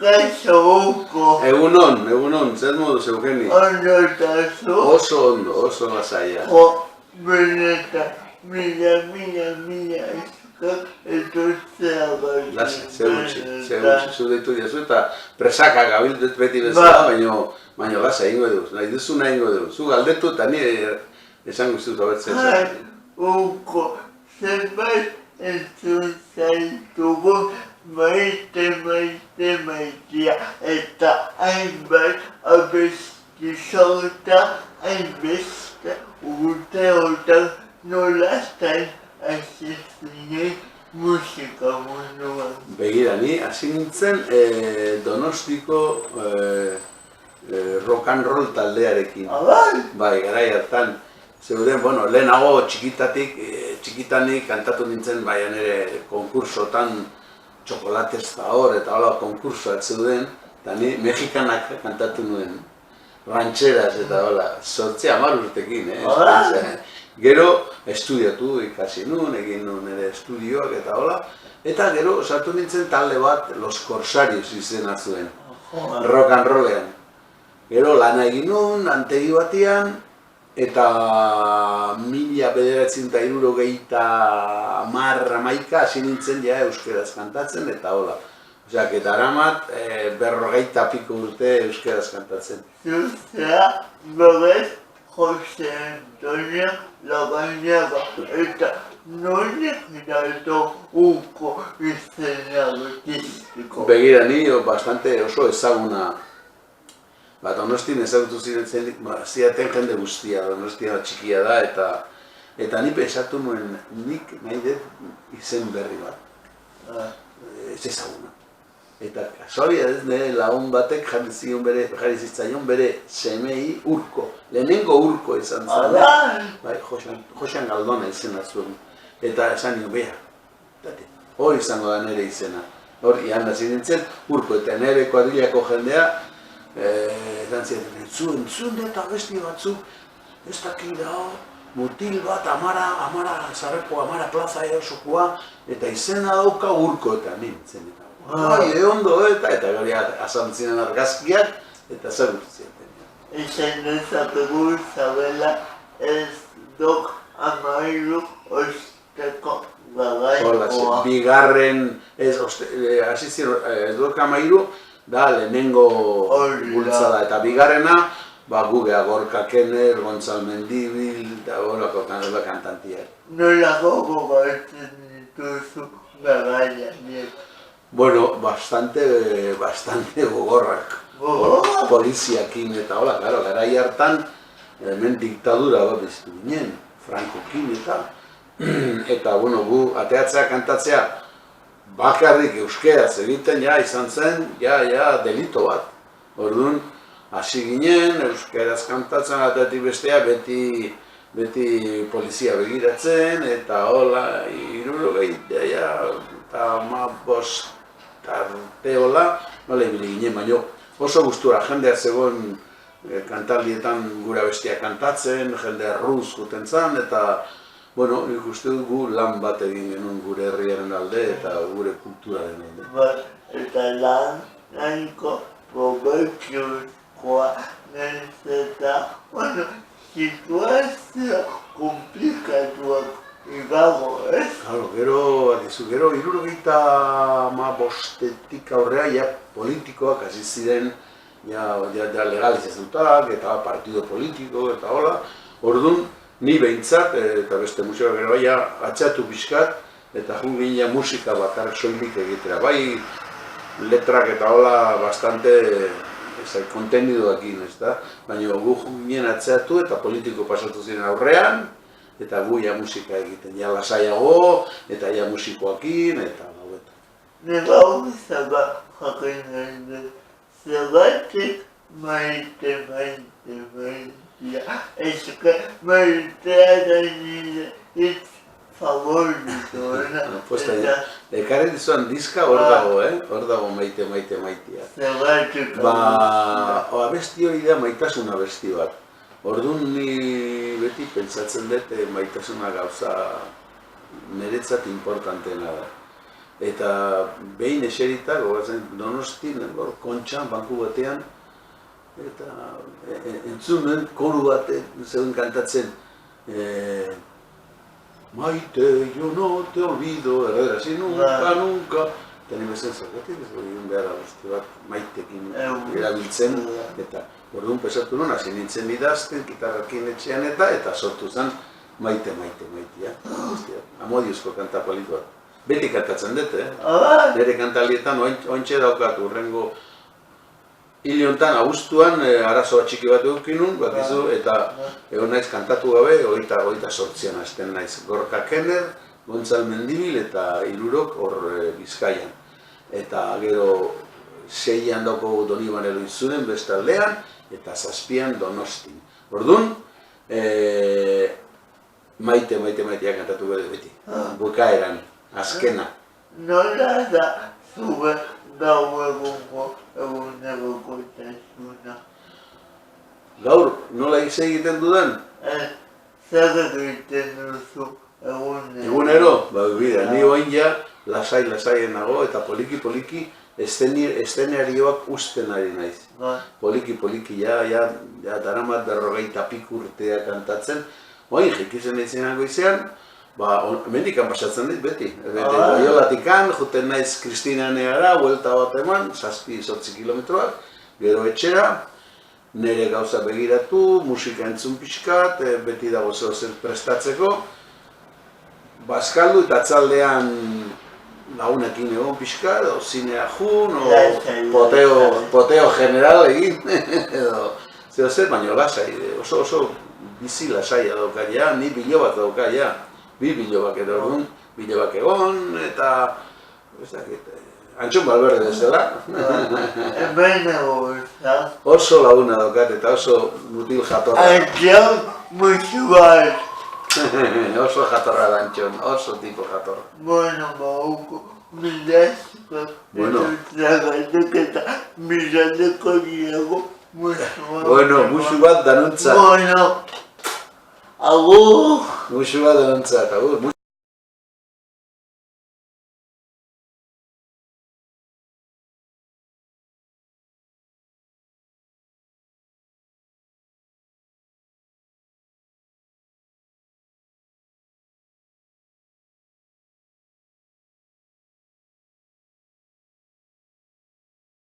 Kaixo, Egunon, zer moduz, Eugeni? ondo eta zu? Oso lasaia. Jo, benetan, mila esker etortzea Lasa, ze zu deitu diazu eta presaka gabildet beti bezala, baina lasa ingo dugu, nahi duzuna ingo dugu. Zu galdetu eta nire esango zut abertzen zen. Uko, zenbait entzun zaitugu, maitea, eta hainbat abesti sorta, hainbeste urteotan nolaztain hasi zinen musika munduan. Begira, ni hasi nintzen Donostiko rock and roll taldearekin. Bai, garai hartan. Zeuden, lehenago txikitanik kantatu nintzen baian ere konkursotan txokolatez da hor eta hola konkursoak zeuden, eta ni mexikanak kantatu nuen, rancheras eta hola, 10 urtekin, Gero estudiatu ikasi nuen, egin nuen ere estudioak eta hola, eta gero sartu nintzen talde bat Los Corsarios izena zuen, rock and rollean. Gero lana egin nuen, antegi batean, eta 1970 hasi nintzen ja euskeraz kantatzen eta hola. Oseak, eta aramat 40 piko urte euskeraz kantatzen. Zuzera, berez, Jose Antonio Larrañaga, eta nonek dato uko izena artistiko. Begira, ni bastante oso ezaguna. Donostin ezagutu zidaten jende guztia, Donostia txikia da, eta ni pensatu nuen nik nahi dut izen berri bat, ez ezaguna. Eta kasualidadez nire lagun batek jarri zitzaion bere semei Urko, lehenengo Urko izan zen, Josean Galdona izena zuen, eta esan nio, hori izango da nire izena. Hori, handa zinintzen Urko, eta nire kuadrilako jendea, edan ziren, entzun eta besti batzuk, ez dakila, mutil bat, amara, zarreko amara plaza erosokoa, eta izena dauka Urko eta nintzen. Ondo eta gari azaltzinen argazkiak, eta zagutu ziren. Ezen dezakegu zabela ez dok amairu osteko garaikoa. Bigarren, hasi ziren, ez dok amairu, da lehenengo bultzada eta bigarrena, gugea Gorka Kenner, Gontzal Mendibil, eta horako kantantiak. Nolako gogoetzen dituzu garaiak? Bastante gogorrak. Poliziakin eta hola, garai hartan, hemen diktadura bat biztu ginen, Frankokin eta gu ateatzea kantatzea, bakarrik euskeraz egiten izan zen, delito bat. Orduan, hasi ginen, euskeraz kantatzen ateatik bestea, beti polizia begiratzen, eta hola, 60 eta 15 arte hola, nola ibili ginen, baina oso gustura, jendea zegoen kantaldietan gura bestia kantatzen, jendea ruz juten zen, eta nik uste dugu lan bat egin genuen gure herriaren alde eta gure kulturaren alde. Eta lan nahiko probekiokoa naiz eta, situazio komplikatuak igago, ez? Gero 75 aurrea politikoak hasi ziren legalizatutak eta partido politiko eta hola. Orduan, ni behintzat, eta beste musikak gero atxatu pixkat, eta jungin musika bakar soilik egitera. Bai, letrak eta hola bastante kontenidoakin, ez da? Baina gu jungin atxatu eta politiko pasatu ziren aurrean, eta gu musika egiten, lasaiago, eta musikoakin, eta gauetan. Nega hori zaba jakin nahi dut, zergatik maite. Eske maitea da nire hitz favoritoena. Ekarri dizuan diska hor dago, hor dago maite. Zergatik abesti hori da maitasun abesti bat. Orduan ni beti pentsatzen dut maitasuna gauza niretzat importanteena da. Eta behin eserita, gogatzen Donostin, kontxan, banku batean, eta entzunen koru bat zeuden kantatzen Maite, yo no te olvido, erradera, si nunca, nunca. Eta nire zen zergatik, ez egin behar guzti bat maitekin erabiltzen, eta orduan pesatu nuen, hasi nintzen idazten, gitarrakin etxean eta sortu zen maite, ja. Amodiozko kanta politu bat. Beti kantatzen dut, Bere kantalietan ointxe daukat urrengo hiliontan, abuztuan, arazo bat txiki bat edukinun, bakizu, eta egon naiz kantatu gabe, hogeita sortzian hasten naiz. Gorka Kenner, Gontzal Mendibil eta Hirurok hor Bizkaian. Eta gero 6an dauko Donibane Loizunen bestaldean, eta 7an Donostin. Orduan, maite kantatu bere beti, bukaeran, azkena. Nola da zure gaur egunerokotasuna? Gaur, nola egiten dudan? Zer egiten duzu egunero? Egunero? Bida, ni oin ja lasai nago eta poliki eszenarioak usten ari naiz. Poliki, ja daramat 40 urtea kantatzen. Oin, jekizen eitzen goizean, mendikan pasatzen dit beti. Baiolatikan, juten naiz Kristineanegara, buelta bat eman, 7-8 kilometroak, gero etxera, nire gauza begiratu, musika entzun pixkat, beti dago zer prestatzeko. Bazkaldu eta atzaldean lagunekin egon pixkat, o zinea jun, o poteo general egin, edo zer, baina lasai, oso bizi lasaia dauka ja, ni bilo bat dauka ja. 2 bilobak edo orduan, bilobak egon, eta Antxon Balberde bezala. Hemen ego, eta? Oso laguna daukat eta oso mutil jatorra. Antxon musu bat. Oso jatorra da Antxon, oso tipo jatorra. Bueno, bauko, milazko, zagatuk eta milazeko diego musu bat. Bueno, musu bat danuntza. Bueno, agur. Musu bat danuntza, agur.